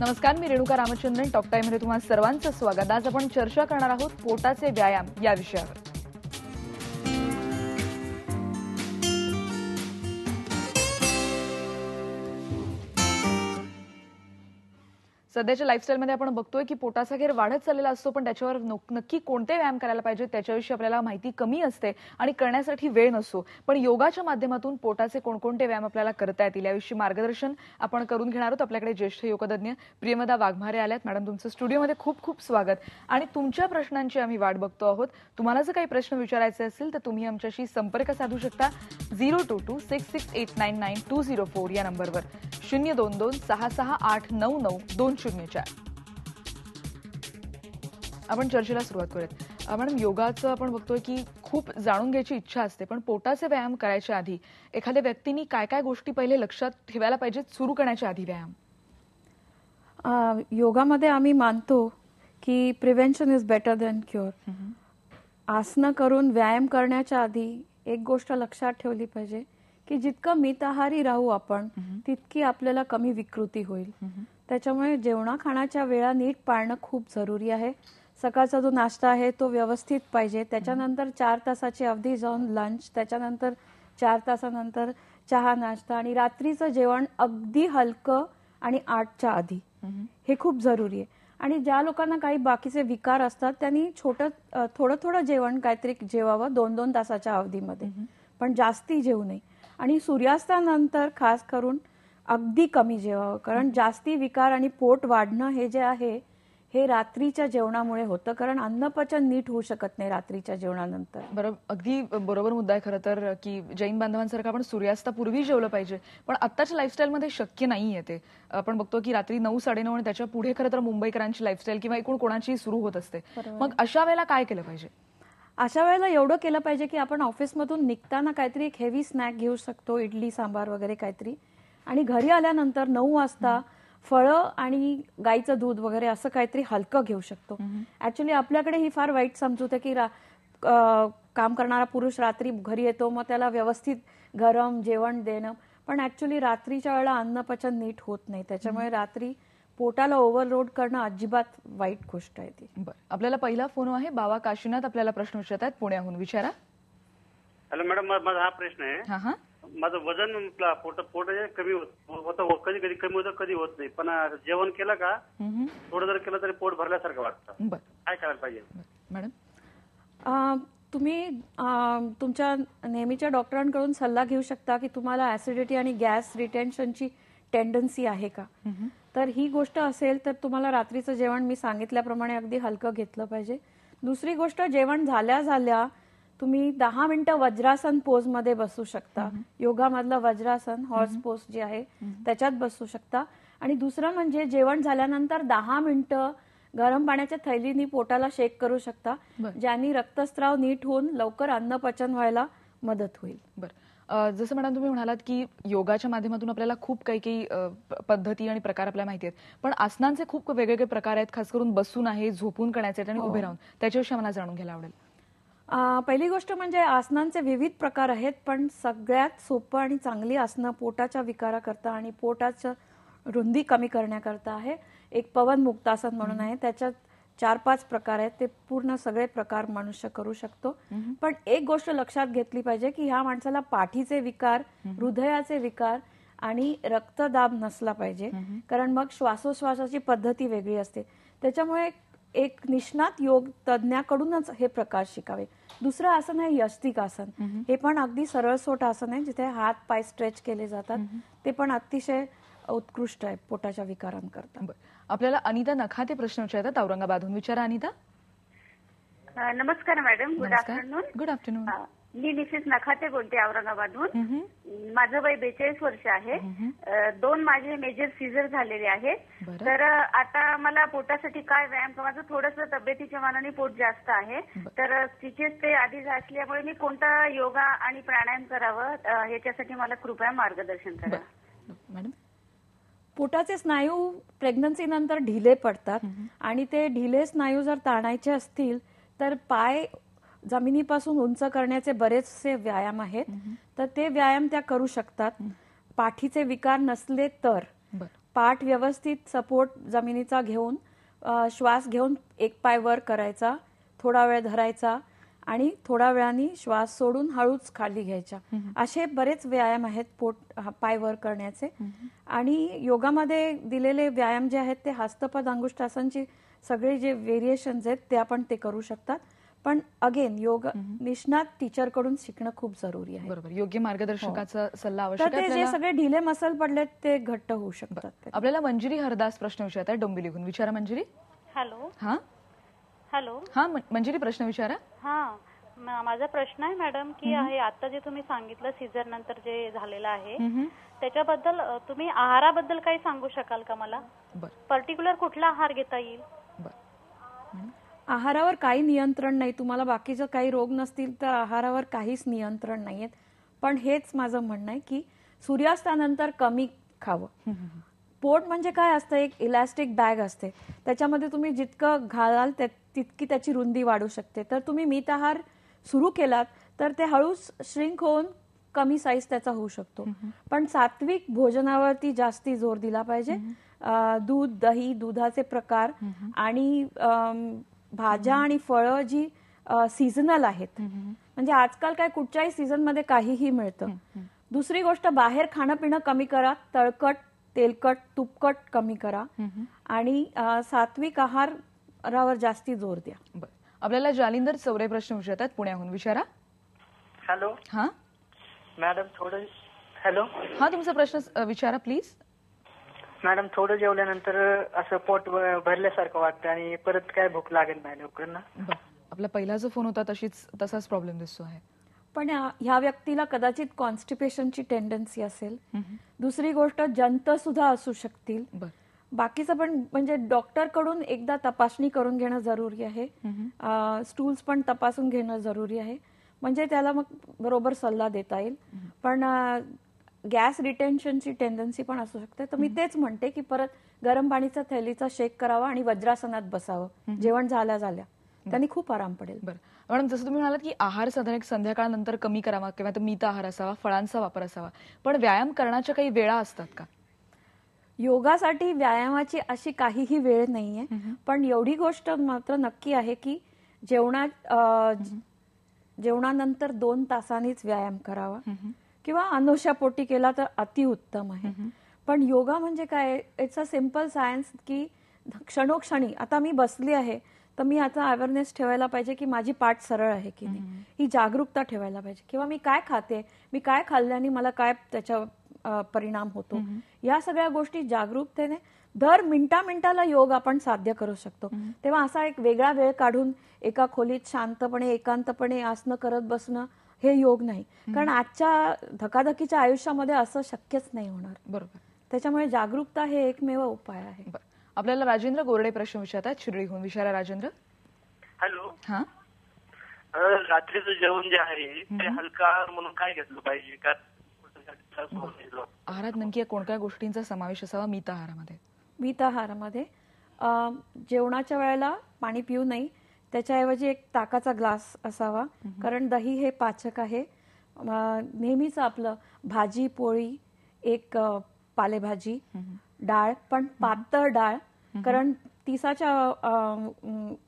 नमस्कार, मी Renuka Ramachandran. Talk time मध्ये तुम्हा सर्वांचं स्वागत. आज आपण चर्चा करणार आहोत पोटाचे व्यायाम या विषयावर. सध्याच्या लाईफस्टाईलमध्ये आपण बघतोय की पोटाचा घेर वाढत चाललेला असतो, पण त्याच्यावर नक्की कोणते व्यायाम करायला पाहिजे त्याच्याविषयी आपल्याला माहिती कमी असते आणि करण्यासाठी वेळ नसतो. पण योगाच्या माध्यमातून पोटाचे कोणकोणते व्यायाम आपल्याला करता येतील याविषयी मार्गदर्शन आपण करून घेणार आहोत. आपल्याकडे ज्येष्ठ योगतज्ञ प्रियमदा वाघमारे आल्यात. मॅडम, तुमचं स्टुडिओमध्ये खूप खूप स्वागत आणि तुमच्या प्रश्नांची आम्ही वाट बघतो आहोत. तुम्हाला जर काही प्रश्न विचारायचे असतील तर तुम्ही आमच्याशी संपर्क साधू शकता 0226689204 या नंबरवर 02266899204. आपण चर्चेला सुरुवात करूयात. मॅडम, योगाचं आपण बघतोय की खूप जाणून घ्यायची इच्छा असते, पण पोटाचे व्यायाम करायच्या आधी एखाद्या व्यक्तींनी काय काय गोष्टी पहिले लक्षात ठेवायला पाहिजेत सुरू करण्याच्या आधी व्यायाम? योगामध्ये आम्ही मानतो की prevention is better than cure. आसनं करून व्यायाम करण्याच्या आधी एक गोष्ट लक्षात ठेवली पाहिजे की जितकं मिताहारी राहू आपण तितकी आपल्याला कमी विकृती होईल. त्याच्यामुळे जेवणा खाण्याच्या वेळा नीट पाळणं खूप जरुरी आहे. सकाळचा जो नाश्ता आहे तो व्यवस्थित पाहिजे. त्याच्यानंतर 4 तासाची अवधी जाऊन लंच, त्याच्यानंतर 4 तासानंतर चहा नाश्ता आणि रात्रीचं जेवण अगदी हलकं आणि 8च्या आधी. हे खूप जरुरी आहे. आणि ज्या लोकांना काही बाकीचे विकार असतात त्यांनी थोडं थोडं जेवण काहीतरी जेवावं 2-2 तासाच्या अवधीमध्ये, पण जास्ती जेवू नये. आणि सूर्यास्तानंतर खास करून अगदी कमी जेवावं, कारण जास्ती विकार आणि पोट वाढणं हे जे आहे हे रात्रीच्या जेवणामुळे होतं, कारण अन्नपचन नीट होऊ शकत नाही रात्रीच्या जेवणानंतर. बरोबर, अगदी बरोबर मुद्दा आहे खरं तर की जैन बांधवांसारखं आपण सूर्यास्तापूर्वी जेवलं पाहिजे, पण आत्ताच्या लाईफस्टाईलमध्ये शक्य नाहीये ते. आपण बघतो की रात्री 9-9:30 आणि त्याच्या पुढे खरं तर मुंबईकरांची लाईफस्टाईल किंवा एकूण कोणाची सुरू होत असते. मग अशा वेळेला काय केलं पाहिजे? अशा वेळेला एवढं केलं पाहिजे की आपण ऑफिसमधून निघताना काहीतरी एक हेवी स्नॅक घेऊ शकतो, इडली सांबार वगैरे काहीतरी, आणि घरी आल्यानंतर 9 वाजता फळं आणि गाईचं दूध वगैरे असं काहीतरी हलकं घेऊ शकतो. ऍक्च्युली आपल्याकडे ही फार वाईट समजूत आहे की काम करणारा पुरुष रात्री घरी येतो मग त्याला व्यवस्थित गरम जेवण देणं, पण ऍक्च्युली रात्रीच्या वेळेला अन्नपचन नीट होत नाही. त्याच्यामुळे रात्री पोटाला ओव्हरलोड करणं अजिबात वाईट गोष्ट आहे ती. बरं, आपल्याला पहिला फोन आहे. बाबा काशीनाथ आपल्याला प्रश्न विचारत आहेत पुण्याहून. विचारा. हॅलो मॅडम, माझा हा प्रश्न आहे. माझं वजन पोट कमी होतं, कधी कधी कमी होतं, कधी होत नाही, पण जेवण केलं का थोडं जर केलं तरी पोट भरल्यासारखं वाटतं. काय करायला पाहिजे मॅडम? तुम्ही तुमच्या नेहमीच्या डॉक्टरांकडून सल्ला घेऊ शकता की तुम्हाला ऍसिडिटी आणि गॅस रिटेन्शनची टेंडन्सी आहे का. तर ही गोष्ट असेल तर तुम्हाला रात्रीचं जेवण मी सांगितल्याप्रमाणे अगदी हलकं घेतलं पाहिजे. दुसरी गोष्ट, जेवण झाल्या तुम्ही 10 मिनिटं वज्रासन पोज मध्ये बसू शकता. योगामधलं वज्रासन हॉर्स पोज जे आहे त्याच्यात बसू शकता. आणि दुसरं म्हणजे जेवण झाल्यानंतर 10 मिनिटं गरम पाण्याच्या थैलीनी पोटाला शेक करू शकता, ज्यांनी रक्तस्राव नीट होऊन लवकर अन्नपचन व्हायला मदत होईल. बरं, जसं मॅडम तुम्ही म्हणालात की योगाच्या माध्यमातून आपल्याला खूप काही पद्धती आणि प्रकार आपल्याला माहिती आहेत, पण आसनांचे खूप वेगवेगळे प्रकार आहेत, खास करून बसून आहे, झोपून करण्याचे आणि उभे राहून. त्याच्याविषयी मला जाणून घ्यायला आवडेल. पहिली गोष्ट म्हणजे आसनांचे विविध प्रकार आहेत, पण सगळ्यात सोपं आणि चांगली आसनं पोटाच्या विकाराकरता आणि पोटाच्या रुंदी कमी करण्याकरता आहे. एक पवन मुक्तासन म्हणून आहे, त्याच्यात 4-5 प्रकार आहेत. ते पूर्ण सगळे प्रकार मनुष्य करू शकतो. पण एक गोष्ट लक्षात घेतली पाहिजे की ह्या माणसाला पाठीचे विकार, हृदयाचे विकार आणि रक्तदाब नसला पाहिजे, कारण मग श्वासोश्वासाची पद्धती वेगळी असते. त्याच्यामुळे एक निष्णात योग तज्ञाकडूनच हे प्रकार शिकावे. दुसरं आसन आहे यष्टिक आसन. हे पण अगदी सरळसोट आसन आहे, जिथे हात पाय स्ट्रेच केले जातात. ते पण अतिशय उत्कृष्ट आहे पोटाच्या विकारांकरता. आपल्याला अनिता नखाते प्रश्न विचारतात औरंगाबादहून. विचारा अनिता. नमस्कार madam, good afternoon. Good afternoon. मी मिसेस नखाते बोलते औरंगाबादहून. माझं वय 42 वर्ष आहे. 2 माझे मेजर सीझर झालेले आहेत. तर आता मला पोटासाठी काय व्यायाम, माझं थोडंसं तब्येतीच्या मानाने पोट जास्त आहे, तर स्टिचेस ते आधी असल्यामुळे मी कोणता योगा आणि प्राणायाम करावं याच्यासाठी मला कृपया मार्गदर्शन करा. मॅडम, पोटाचे स्नायू प्रेग्नन्सी नंतर ढिले पडतात आणि ते ढिले स्नायू जर ताणायचे असतील तर पाय जमिनीपासून उंच करण्याचे बरेचसे व्यायाम आहेत, तर ते व्यायाम त्या करू शकतात. पाठीचे विकार नसले तर पाठ व्यवस्थित सपोर्ट जमिनीचा घेऊन श्वास घेऊन एक पाय वर करायचा, थोडा वेळ धरायचा आणि थोड्या वेळाने श्वास सोडून हळूच खाली घ्यायच्या. असे बरेच व्यायाम आहेत पाय वर करण्याचे. आणि योगामध्ये दिलेले व्यायाम जे आहेत ते हस्तपद अंगुष्ठासनची सगळे जे व्हेरिएशन्स आहेत ते आपण ते करू शकतात. पण अगेन योग निष्णात टीचर कडून शिकणं खूप जरुरी आहे. बरोबर, योग्य मार्गदर्शकाचा सल्ला आवश्यक तर ते जे सगळे ढिले मसल पडलेत ते घट्ट होऊ शकतात. आपल्याला मंजिरी हरदास प्रश्न विचारत आहे डोंबिवलीहून. विचारा मंजिरी. हॅलो. हा हॅलो. हा मंजिरी, प्रश्न विचारा. हा, माझा प्रश्न आहे मॅडम की आता जे तुम्ही सांगितलं सीझर नंतर जे झालेलं आहे त्याच्याबद्दल तुम्ही आहाराबद्दल काही सांगू शकाल का मला? पर्टिक्युलर कुठला आहार घेता येईल? आहारावर काही नियंत्रण नाही. तुम्हाला बाकीचं काही रोग नसतील तर आहारावर काहीच नियंत्रण नाहीयेत. पण हेच माझं म्हणणं आहे की सूर्यास्तानंतर कमी खावं. पोट म्हणजे काय असतं, एक इलास्टिक बॅग असते, त्याच्यामध्ये तुम्ही जितकं घालाल तितकी त्याची रुंदी वाढू शकते. तर तुम्ही मित आहार सुरू केलात तर ते हळूच श्रिंक होऊन कमी साईज त्याचा होऊ शकतो. पण सात्विक भोजनावरती जास्ती जोर दिला पाहिजे. दूध, दही, दुधाचे प्रकार आणि भाज्या आणि फळं जी सीझनल आहेत, म्हणजे आजकाल काय कुठच्याही सीझन मध्ये काहीही मिळतं. दुसरी गोष्ट, बाहेर खाणं पिणं कमी करा. तळकट, तेलकट, तुपकट कमी करा आणि सात्विक आहारावर जास्ती जोर द्या. आपल्याला जालिंदर चौरे प्रश्न विचारतात पुण्याहून. विचारा. हॅलो. हा मॅडम थोडं. हॅलो. हा, तुमचा प्रश्न विचारा प्लीज. मॅडम थोडं जेवल्यानंतर असं पोट भरल्यासारखं वाटतं आणि परत काय भूक लागत नाही लवकर ना. आपला पहिला जो फोन होता तसाच प्रॉब्लेम दिसतो आहे. पण ह्या व्यक्तीला कदाचित कॉन्स्टिपेशनची टेंडन्सी असेल. दुसरी गोष्ट, जंत सुद्धा असू शकतील. बाकीचं पण म्हणजे डॉक्टर कडून एकदा तपासणी करून घेणं जरुरी आहे. स्टूल्स पण तपासून घेणं जरुरी आहे, म्हणजे त्याला मग बरोबर सल्ला देता येईल. पण गॅस रिटेन्शनची टेंडन्सी पण असू शकते. तर मी तेच म्हणते की परत गरम पाणीचा थैलीचा शेक करावा आणि वज्रासनात बसावं जेवण झाल्या. त्यांनी खूप आराम पडेल. बरं मॅडम, जसं तुम्ही म्हणालात की आहार साधारण संध्याकाळनंतर कमी करावा किंवा मित आहार असावा, फळांचा वापर असावा, पण व्यायाम करण्याच्या काही वेळा असतात का? योगासाठी व्यायामाची अशी काहीही वेळ नाहीये. पण एवढी गोष्ट मात्र नक्की आहे की जेवणानंतर 2 तासांनीच व्यायाम करावा किंवा अनुशापोटी केला तर अतिउत्तम आहे. पण योगा म्हणजे काय, इट्स अ सिम्पल सायन्स की क्षणोक्षणी आता मी बसली आहे तर मी आता अवेअरनेस ठेवायला पाहिजे की माझी पाठ सरळ आहे की नाही, ही जागरूकता ठेवायला पाहिजे. किंवा मी काय खाते, मी काय खाल्ल्याने मला काय त्याच्या परिणाम होतो, या सगळ्या गोष्टी जागरूकतेने दर मिनिटाला योग आपण साध्य करू शकतो. तेव्हा असा एक वेगळा वेळ काढून एका खोलीत शांतपणे एकांतपणे आसनं करत बसणं हे योग नाही. कारण आजच्या धकाधकीच्या आयुष्यामध्ये असं शक्यच नाही होणार. बरोबर. त्याच्यामुळे जागरूकता हे एकमेव उपाय आहे. आपल्याला राजेंद्र गोरडे प्रश्न विचारतात शिर्डीहून. विचारा राजेंद्र. हॅलो. हा, रात्रीचं जेवण जे आहे ते हलका म्हणून काय घेतलं पाहिजे का? आहारात नेमकी कोणत्या गोष्टींचा समावेश असावा मित आहारामध्ये? मित आहारामध्ये जेवणाच्या वेळेला पाणी पिऊ नये, त्याच्याऐवजी एक ताकाचा ग्लास असावा. कारण दही हे पाचक आहे. नेहमीच आपलं भाजी पोळी, एक पालेभाजी, डाळ, पण पातळ डाळ. कारण 30च्या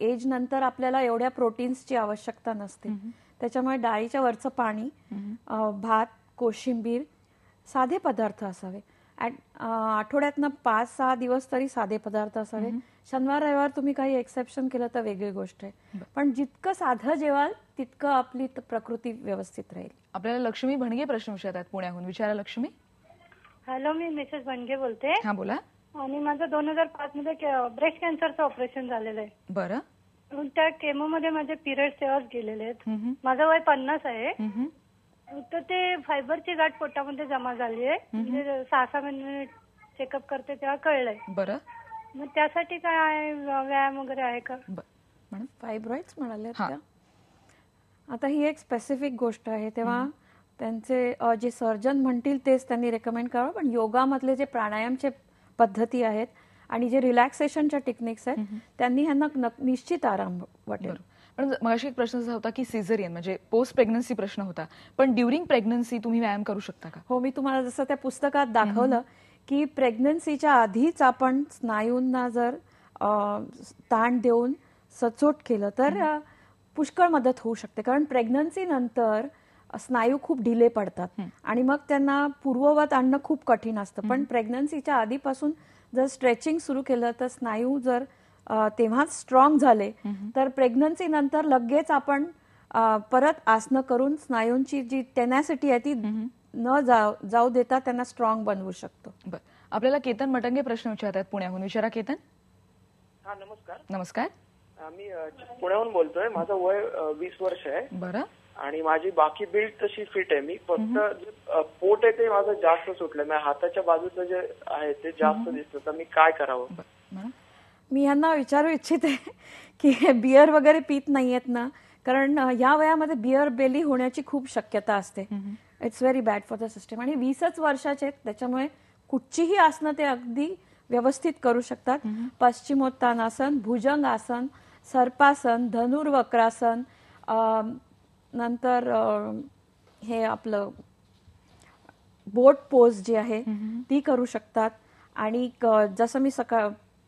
एज नंतर आपल्याला एवढ्या प्रोटीन्सची आवश्यकता नसते. त्याच्यामुळे डाळीच्या वरचं पाणी, भात, कोशिंबीर, साधे पदार्थ असावे. आठवड्यातनं 5-6 दिवस तरी साधे पदार्थ असावे. शनिवार रविवार तुम्ही काही एक्सेप्शन केलं तर वेगळी गोष्ट आहे. पण जितकं साधं जेवाल तितकं आपली प्रकृती व्यवस्थित राहील. आपल्याला लक्ष्मी भणगे प्रश्न विचारतात पुण्याहून. विचारा लक्ष्मी. हॅलो, मी मिसेस भणगे बोलते. हा, बोला. आणि माझं 2005 मध्ये ब्रेस्ट कॅन्सरचं ऑपरेशन झालेलं आहे. बरं. त्या केमो मध्ये माझे पिरियड तेव्हाच गेलेले आहेत. माझं वय 50 आहे. तर ते फायबरची गाठ पोटामध्ये जमा झाली आहे. म्हणजे 6 महिने चेकअप करते तेव्हा कळलंय. बरं. मग त्यासाठी काय व्यायाम वगैरे आहे का? फायब्रॉइड्स म्हणाले का? आता ही एक स्पेसिफिक गोष्ट आहे. तेव्हा त्यांचे जे सर्जन म्हणतील तेच त्यांनी रेकमेंड करावं. पण योगामधले जे प्राणायामचे पद्धती आहेत आणि जे रिलॅक्सेशनच्या टेक्निक्स आहेत त्यांनी ह्यांना निश्चित आराम वाटेल. पण मगाशी एक प्रश्न असा होता की सिझरियन म्हणजे पोस्ट प्रेग्नन्सी प्रश्न होता, पण ड्युरिंग प्रेग्नन्सी तुम्ही व्यायाम करू शकता का? हो, मी तुम्हाला जसं त्या पुस्तकात दाखवलं की प्रेग्नन्सीच्या आधीच आपण स्नायूंना जर ताण देऊन सचोट केलं तर पुष्कळ मदत होऊ शकते. कारण प्रेग्नन्सी नंतर स्नायू खूप डिले पडतात आणि मग त्यांना पूर्ववत आणणं खूप कठीण असतं. पण प्रेग्नन्सीच्या आधीपासून जर स्ट्रेचिंग सुरू केलं तर स्नायू जर तेव्हाच स्ट्रॉंग झाले तर प्रेग्नन्सी नंतर लगेच आपण परत आसनं करून स्नायूंची जी टेनॅसिटी आहे ती न जाऊ देता त्यांना स्ट्रॉंग बनवू शकतो. बरं, आपल्याला केतन मटंगे प्रश्न विचारतात पुण्याहून. विचारा केतन. हा, नमस्कार. नमस्कार. मी पुण्याहून बोलतोय. माझं वय 20 वर्ष आहे. बरं. आणि माझी बाकी बिल्ड तशी फिट आहे. मी फक्त जे पोट आहे ते माझं जास्त सुटलं. माझ्या हाताच्या बाजूचं जे आहे ते जास्त दिसतं. तर मी काय करावं? मी यांना विचारू इच्छिते की बियर वगैरे पित नाहीयेत ना, कारण या वयामध्ये बियर बेली होण्याची खूप शक्यता असते. It's very bad for the system. आणि 20च वर्षाचे आहेत, त्याच्यामुळे कुठचीही आसनं ते अगदी व्यवस्थित करू शकतात. पश्चिमोत्तानासन, भुजंग आसन, सर्पासन, धनुर्वक्रासन, नंतर हे आपलं बोट पोज जी आहे ती करू शकतात. आणि जसं मी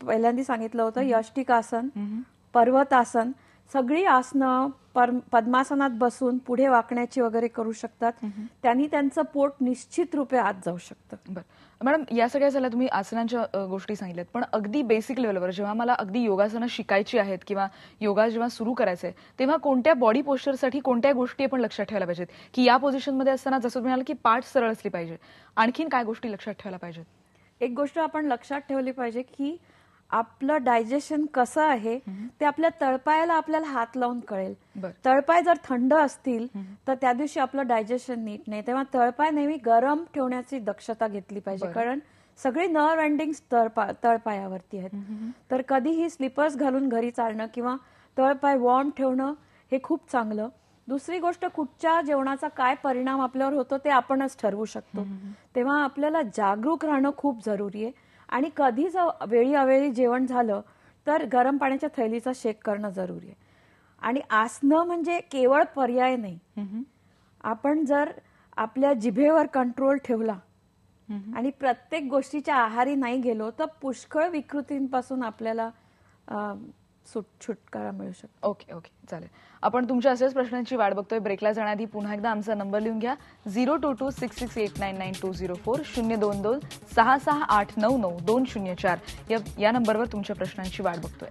पहिल्यांदा सांगितलं होतं यष्टिकासन, पर्वतासन, सगळी आसनं पद्मासनात बसून पुढे वाकण्याची वगैरे करू शकतात. त्यांनी त्यांचं पोट निश्चित रूपे आत जाऊ शकतं. बरं मॅडम, या सगळ्या झाल्या तुम्ही आसनांच्या गोष्टी सांगितल्यात, पण अगदी बेसिक लेवलवर जेव्हा मला अगदी योगासनं शिकायची आहेत किंवा योगा जेव्हा सुरू करायचं आहे तेव्हा कोणत्या बॉडी पोश्चरसाठी कोणत्या गोष्टी आपण लक्षात ठेवायला पाहिजेत? की या पोझिशनमध्ये असताना जसं तुम्ही म्हणाल की पाठ सरळ असली पाहिजे, आणखीन काय गोष्टी लक्षात ठेवायला पाहिजेत? एक गोष्ट आपण लक्षात ठेवली पाहिजे की आपलं डायजेशन कसं आहे ते आपल्या तळपायाला आपल्याला हात लावून कळेल. तळपाय जर थंड असतील तर त्या दिवशी आपलं डायजेशन नीट नाही. तेव्हा तळपाय नेहमी गरम ठेवण्याची दक्षता घेतली पाहिजे, कारण सगळे नर्व एंडिंग्स तळपायावरती आहेत. तर कधीही स्लिपर्स घालून घरी चालणं किंवा तळपाय वॉर्म ठेवणं हे खूप चांगलं. दुसरी गोष्ट, कुठच्या जेवणाचा काय परिणाम आपल्यावर होतो ते आपणच ठरवू शकतो. तेव्हा आपल्याला जागरूक राहणं खूप जरुरी आहे. आणि कधी जर वेळी अवेळी जेवण झालं तर गरम पाण्याच्या थैलीचा शेक करणं जरुरी आहे. आणि आसनं म्हणजे केवळ पर्याय नाही. आपण जर आपल्या जिभेवर कंट्रोल ठेवला आणि प्रत्येक गोष्टीच्या आहारी नाही गेलो तर पुष्कळ विकृतींपासून आपल्याला सुटकारा मिळू शकतो. ओके ओके, चालेल. आपण तुमच्या असेच प्रश्नांची वाट बघतोय. ब्रेकला जाण्याआधी पुन्हा एकदा आमचा नंबर लिहून घ्या. 0226689920 022 66899204 या नंबरवर तुमच्या प्रश्नांची वाट बघतोय.